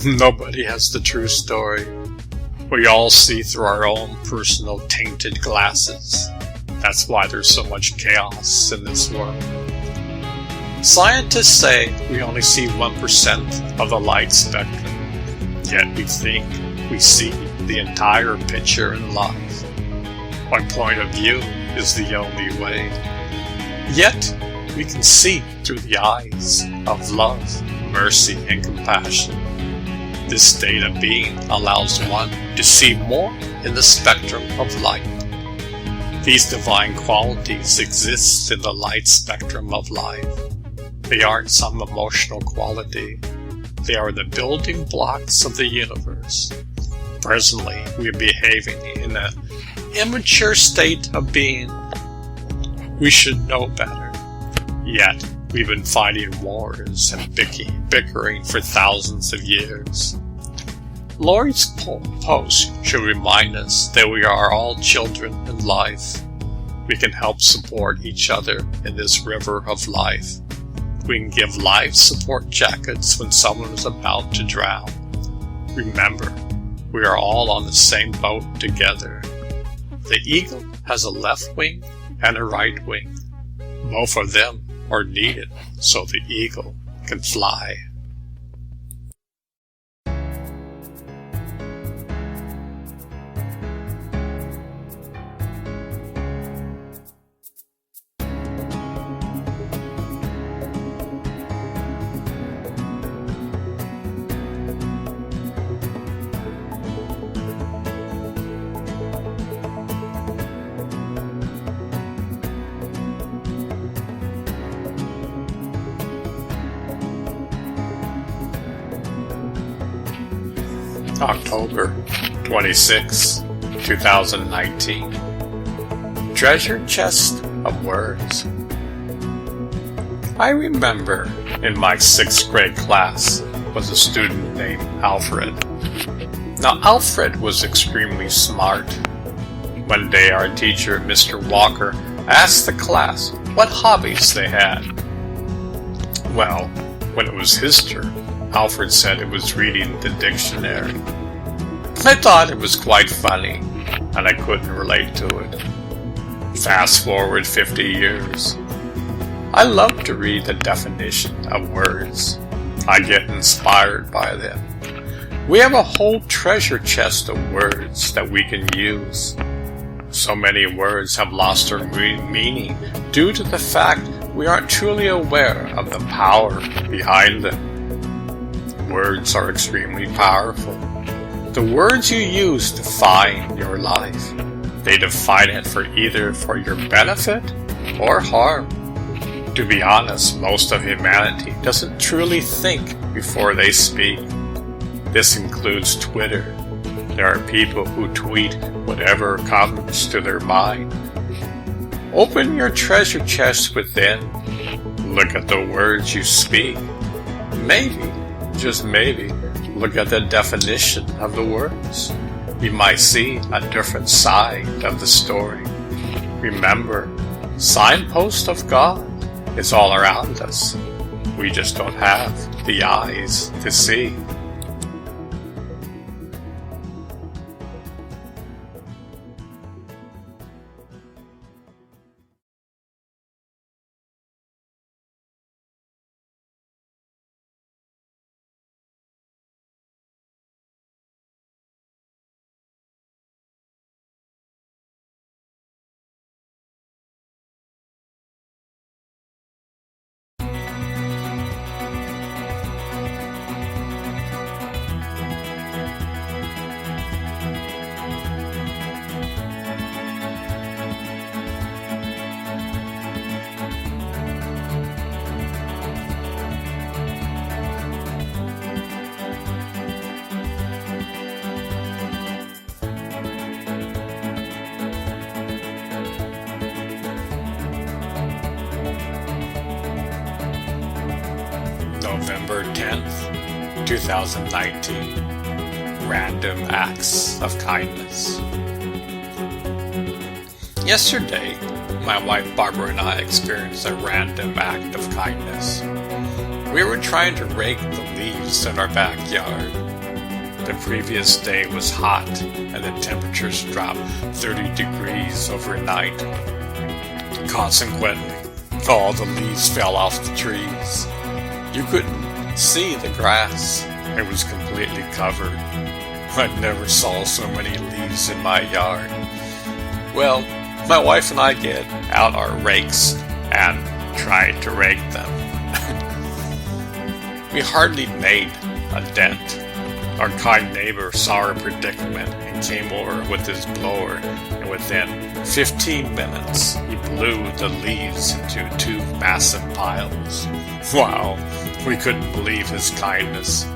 Nobody has the true story. We all see through our own personal tainted glasses. That's why there's so much chaos in this world. Scientists say we only see 1% of the light spectrum, yet we think we see the entire picture in life. Our point of view is the only way. Yet, we can see through the eyes of love, mercy, and compassion. This state of being allows one to see more in the spectrum of light. These divine qualities exist in the light spectrum of life. They aren't some emotional quality. They are the building blocks of the universe. Presently, we are behaving in an immature state of being. We should know better. Yet, we've been fighting wars and bickering for thousands of years. Lori's post should remind us that we are all children in life. We can help support each other in this river of life. We can give life support jackets when someone is about to drown. Remember, we are all on the same boat together. The eagle has a left wing and a right wing. Both of them are needed so the eagle can fly. October 26, 2019. Treasure chest of words. I remember in my 6th grade class was a student named Alfred. Now Alfred was extremely smart. One day our teacher, Mr. Walker, asked the class what hobbies they had. Well, when it was his turn, Alfred said it was reading the dictionary. I thought it was quite funny, and I couldn't relate to it. Fast forward 50 years. I love to read the definition of words. I get inspired by them. We have a whole treasure chest of words that we can use. So many words have lost their meaning due to the fact we aren't truly aware of the power behind them. Words are extremely powerful. The words you use define your life. They define it either for your benefit or harm. To be honest, most of humanity doesn't truly think before they speak. This includes Twitter. There are people who tweet whatever comes to their mind. Open your treasure chest within. Look at the words you speak. Maybe, just maybe, look at the definition of the words. You might see a different side of the story. Remember, signpost of God is all around us. We just don't have the eyes to see. November 10th, 2019. Random Acts of Kindness. Yesterday, my wife Barbara and I experienced a random act of kindness. We were trying to rake the leaves in our backyard. The previous day was hot and the temperatures dropped 30 degrees overnight. Consequently, all the leaves fell off the trees. You couldn't see the grass. It was completely covered. I never saw so many leaves in my yard. Well, my wife and I get out our rakes and tried to rake them. We hardly made a dent. Our kind neighbor saw our predicament and came over with his blower, and within 15 minutes he blew the leaves into 2 massive piles. Wow, we couldn't believe his kindness.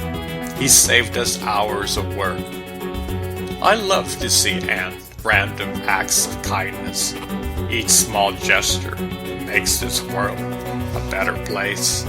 He saved us hours of work. I love to see random acts of kindness. Each small gesture makes this world a better place.